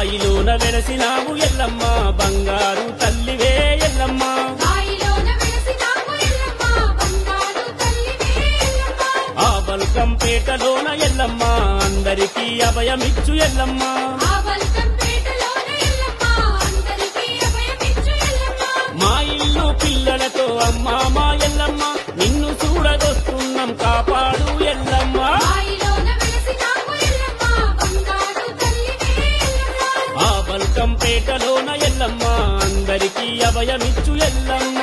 బాయిలోన వెలసినావు ఎల్లమ్మ బంగారు తల్లివే ఎల్లమ్మ ఆ బల్కంపేటలోన ఎల్లమ్మ అందరికీ అభయమిచ్చు ఎల్లమ్మ మా ఇల్లు పిల్లలతో అమ్మా మా ఎల్లమ్మ నిన్ను చూడగొస్తున్నాం కాపాడు ఎల్లమ్మ ఆ బల్కంపేటలోన ఎల్లమ్మ అందరికీ అభయమిచ్చు ఎల్లమ్మ